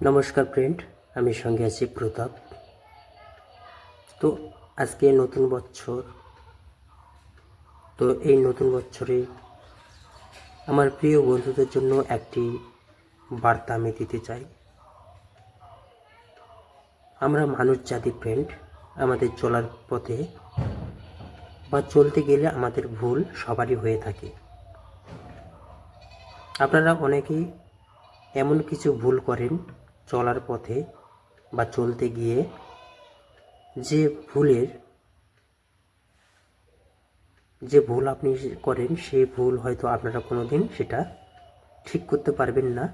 নমস্কার ফ্রেন্ড, আমি সঙ্গে আছি প্রতাপ। তো আজকে নতুন বছর। তো এই নতুন বছরে আমার প্রিয় বন্ধুদের জন্য একটি বার্তা আমি দিতে চাই। আমরা মানুষ জাতি ফ্রেন্ড, আমাদের চলার পথে বা চলতে গেলে আমাদের ভুল সবারই হয়ে থাকে। আপনারা অনেকেই এমন কিছু ভুল করেন চলার পথে বা চলতে গিয়ে, যে ভুল আপনি করেন সেই ভুল হয়তো আপনারা কোনোদিন সেটা ঠিক করতে পারবেন না,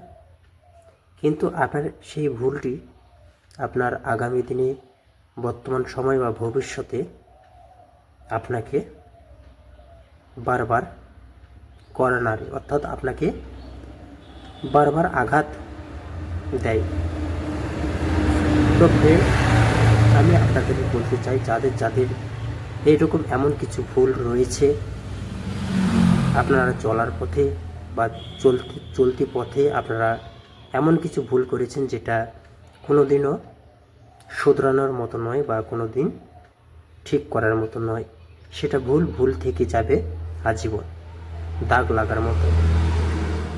কিন্তু আপনার সেই ভুলটি আপনার আগামী দিনে, বর্তমান সময় বা ভবিষ্যতে আপনাকে বারবার নাড়ে, অর্থাৎ আপনাকে বারবার আঘাত দেয়। তো ফ্রেন্ড, আমি আপনাদের বলতে চাই, যাদের এইরকম এমন কিছু ভুল রয়েছে, আপনারা চলার পথে বা চলতি পথে আপনারা এমন কিছু ভুল করেছেন যেটা কোনোদিনও শুধরানোর মতো নয় বা কোনো দিন ঠিক করার মতো নয়। সেটা ভুল থেকে যাবে আজীবন, দাগ লাগার মতো।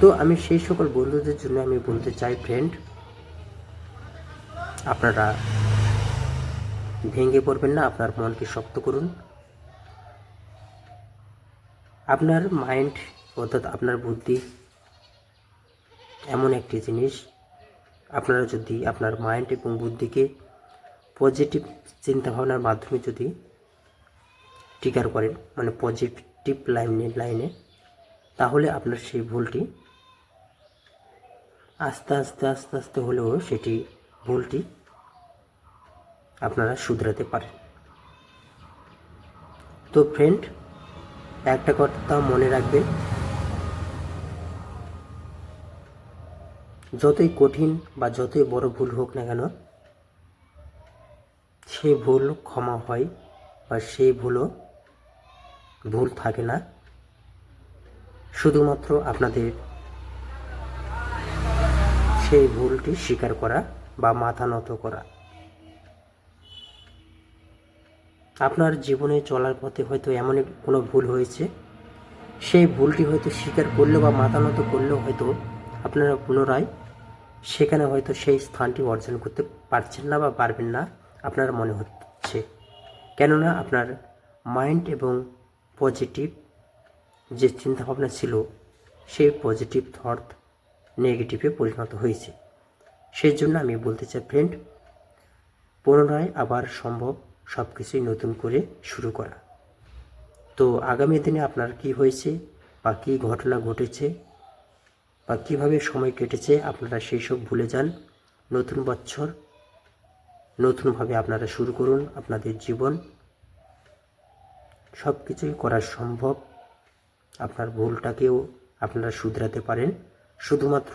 তো আমি সেই সকল বন্ধুদের জন্য আমি বলতে চাই, ফ্রেন্ড, আপনারা ভেঙে পড়বেন না, আপনার মনকে শক্ত করুন। আপনার মাইন্ড, অর্থাৎ আপনার বুদ্ধি এমন একটি জিনিস, আপনারা যদি আপনার মাইন্ড এবং বুদ্ধিকে পজিটিভ চিন্তাভাবনার মাধ্যমে যদি ট্রিগার করেন, মানে পজিটিভ লাইনে, তাহলে আপনার সেই ভুলটি আস্তে আস্তে হলেও ভুলটি আপনারা শুধরাতে পারেন। তো ফ্রেন্ড, একটা কথা মনে রাখবেন, যতই কঠিন বা যতই বড় ভুল হোক না কেন, সেই ভুল ক্ষমা হয় বা সেই ভুল থাকে না। শুধুমাত্র আপনাদের সেই ভুলটি স্বীকার করা বা মাথা নত করা। আপনার জীবনে চলার পথে হয়তো এমন কোনো ভুল হয়েছে, সেই ভুলটি হয়তো স্বীকার করলেও বা মাথা নত করলেও হয়তো আপনারা পুনরায় সেখানে হয়তো সেই স্থানটি অর্জন করতে পারছেন না বা পারবেন না আপনার মনে হচ্ছে। কেননা আপনার মাইন্ড এবং পজিটিভ যে চিন্তাভাবনা ছিল, সেই পজিটিভ থট নেগেটিভে পরিণত হয়েছে। সেই জন্য আমি বলতে চাই, ফ্রেন্ড, পুনরায় আবার সম্ভব সব কিছুই নতুন করে শুরু করা। তো আগামী দিনে আপনার কি হয়েছে বা কী ঘটনা ঘটেছে বা কীভাবে সময় কেটেছে, আপনারা সেই সব ভুলে যান। নতুন বছর নতুনভাবে আপনারা শুরু করুন আপনাদের জীবন। সব কিছুই করা সম্ভব। আপনার ভুলটাকেও আপনারা শুধরাতে পারেন শুধুমাত্র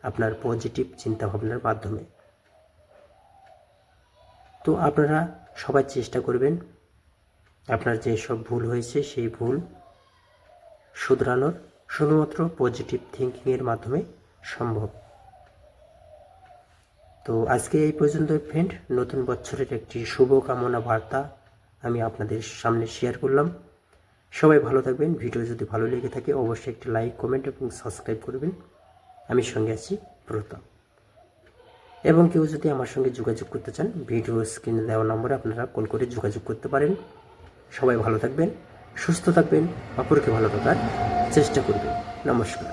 আপনার পজিটিভ চিন্তাভাবনার মাধ্যমে। তো আপনারা সবাই চেষ্টা করবেন আপনার যে সব ভুল হয়েছে সেই ভুল শুধরানোর, শুধুমাত্র পজিটিভ থিঙ্কিংয়ের মাধ্যমে সম্ভব। তো আজকে এই পর্যন্ত ফ্রেন্ড, নতুন বছরের একটি শুভকামনা বার্তা আমি আপনাদের সামনে শেয়ার করলাম। সবাই ভালো থাকবেন। ভিডিও যদি ভালো লেগে থাকে অবশ্যই একটি লাইক, কমেন্ট এবং সাবস্ক্রাইব করবেন। আমি সঙ্গে আছি প্রতাপ। এবং কেউ যদি আমার সঙ্গে যোগাযোগ করতে চান, ভিডিও স্ক্রিনে দেওয়া নম্বরে আপনারা কল করে যোগাযোগ করতে পারেন। সবাই ভালো থাকবেন, সুস্থ থাকবেন, অপরকে ভালো থাকার চেষ্টা করবেন। নমস্কার।